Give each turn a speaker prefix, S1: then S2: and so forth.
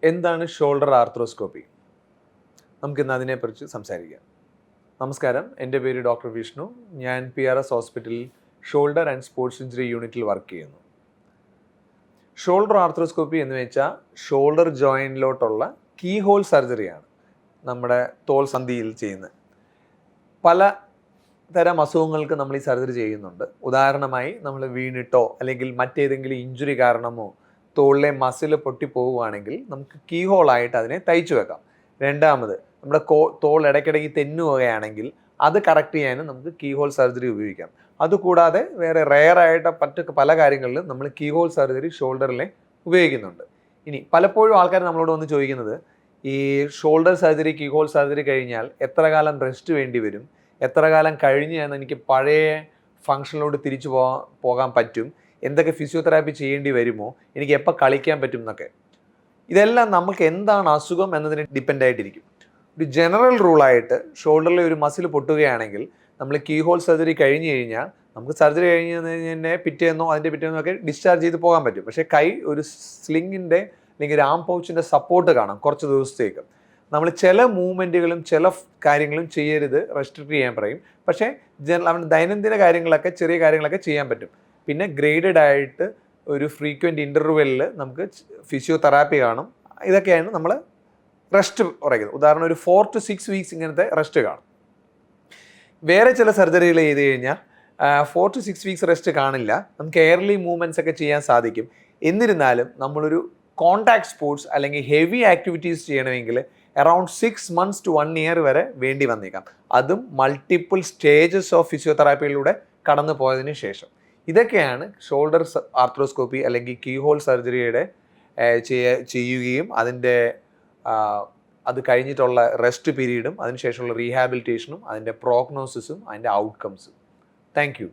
S1: എന്താണ് shoulder arthroscopy? നമുക്കിന്ന് അതിനെക്കുറിച്ച് സംസാരിക്കാം. നമസ്കാരം, എൻ്റെ പേര് ഡോക്ടർ വിഷ്ണു. ഞാൻ PRS ഹോസ്പിറ്റലിൽ ഷോൾഡർ ആൻഡ് സ്പോർട്സ് ഇഞ്ചുറി യൂണിറ്റിൽ വർക്ക് ചെയ്യുന്നു. ഷോൾഡർ ആർത്രോസ്കോപ്പി എന്ന് വെച്ചാൽ ഷോൾഡർ ജോയിൻറ്റിലോട്ടുള്ള കീ ഹോൾ സർജറിയാണ് നമ്മുടെ തോൾ സന്ധിയിൽ ചെയ്യുന്നത്. പല തരം അസുഖങ്ങൾക്ക് നമ്മൾ ഈ സർജറി ചെയ്യുന്നുണ്ട്. ഉദാഹരണമായി നമ്മൾ വീണിട്ടോ അല്ലെങ്കിൽ മറ്റേതെങ്കിലും ഇഞ്ചുറി കാരണമോ തോളിലെ മസിൽ പൊട്ടിപ്പോവുകയാണെങ്കിൽ നമുക്ക് കീ ഹോളായിട്ട് അതിനെ തയ്ച്ചു വെക്കാം. രണ്ടാമത് നമ്മുടെ തോൾ ഇടയ്ക്കിടയ്ക്ക് തെന്നുകയാണെങ്കിൽ അത് കറക്റ്റ് ചെയ്യാനും നമുക്ക് കീ ഹോൾ സർജറി ഉപയോഗിക്കാം. അതുകൂടാതെ വേറെ റെയറായിട്ട് പല കാര്യങ്ങളിലും നമ്മൾ കീ ഹോൾ സർജറി ഷോൾഡറിലെ ഉപയോഗിക്കുന്നുണ്ട്. ഇനി പലപ്പോഴും ആൾക്കാർ നമ്മളോട് വന്ന് ചോദിക്കുന്നത്, ഈ shoulder surgery key hole surgery കഴിഞ്ഞാൽ എത്ര കാലം റെസ്റ്റ് വേണ്ടി വരും, എത്ര കാലം കഴിഞ്ഞ് എനിക്ക് പഴയ ഫങ്ഷനിലോട്ട് തിരിച്ചു പോകാൻ പറ്റും, എന്തൊക്കെ ഫിസിയോതെറാപ്പി ചെയ്യേണ്ടി വരുമോ, എനിക്ക് എപ്പോൾ കളിക്കാൻ പറ്റും എന്നൊക്കെ. ഇതെല്ലാം നമുക്ക് എന്താണ് അസുഖം എന്നതിന് ഡിപ്പെൻഡ് ആയിട്ടിരിക്കും. ഒരു ജനറൽ റൂളായിട്ട് ഷോൾഡറിലെ ഒരു മസിൽ പൊട്ടുകയാണെങ്കിൽ നമ്മൾ കീ ഹോൾ സർജറി കഴിഞ്ഞ് കഴിഞ്ഞാൽ നമുക്ക് സർജറി കഴിഞ്ഞ് പിറ്റേന്നോ അതിൻ്റെ പിറ്റേന്നോ ഒക്കെ ഡിസ്ചാർജ് ചെയ്ത് പോകാൻ പറ്റും. പക്ഷേ കൈ ഒരു സ്ലിങ്ങിൻ്റെ അല്ലെങ്കിൽ ഒരു ആം പൗച്ചിൻ്റെ സപ്പോർട്ട് കാണാം കുറച്ച് ദിവസത്തേക്ക്. നമ്മൾ ചില മൂവ്മെൻറ്റുകളും ചില കാര്യങ്ങളും ചെയ്യരുത്, റെസ്ട്രിക്റ്റ് ചെയ്യാൻ പറയും. പക്ഷേ ദൈനംദിന കാര്യങ്ങളൊക്കെ ചെറിയ കാര്യങ്ങളൊക്കെ ചെയ്യാൻ പറ്റും. പിന്നെ ഗ്രേഡഡ് ആയിട്ട് ഒരു ഫ്രീക്വൻറ്റ് ഇൻ്റർവെല്ലിൽ നമുക്ക് ഫിസിയോതെറാപ്പി കാണും. ഇതൊക്കെയാണ് നമ്മൾ റെസ്റ്റ് പറയുന്നത്. ഉദാഹരണം ഒരു 4 to 6 വീക്സ് ഇങ്ങനത്തെ റെസ്റ്റ് കാണും. വേറെ ചില സർജറികൾ ചെയ്ത് കഴിഞ്ഞാൽ 4 to 6 വീക്സ് റെസ്റ്റ് കാണില്ല. നമുക്ക് എയർലി മൂവ്മെൻറ്റ്സ് ഒക്കെ ചെയ്യാൻ സാധിക്കും. എന്നിരുന്നാലും നമ്മളൊരു കോണ്ടാക്ട് സ്പോർട്സ് അല്ലെങ്കിൽ ഹെവി ആക്ടിവിറ്റീസ് ചെയ്യണമെങ്കിൽ അറൗണ്ട് 6 months to 1 year വരെ വേണ്ടി വന്നേക്കാം. അതും മൾട്ടിപ്പിൾ സ്റ്റേജസ് ഓഫ് ഫിസിയോതെറാപ്പിയിലൂടെ കടന്നു പോയതിന് ശേഷം. ഇതൊക്കെയാണ് ഷോൾഡർ ആർത്രോസ്കോപ്പി അല്ലെങ്കിൽ കീ ഹോൾ സർജറിയുടെ ചെയ്യുകയും അത് കഴിഞ്ഞിട്ടുള്ള റെസ്റ്റ് പീരീഡും അതിനുശേഷമുള്ള റീഹാബിലിറ്റേഷനും അതിൻ്റെ പ്രോഗ്നോസിസും അതിൻ്റെ ഔട്ട്കംസും. Thank you.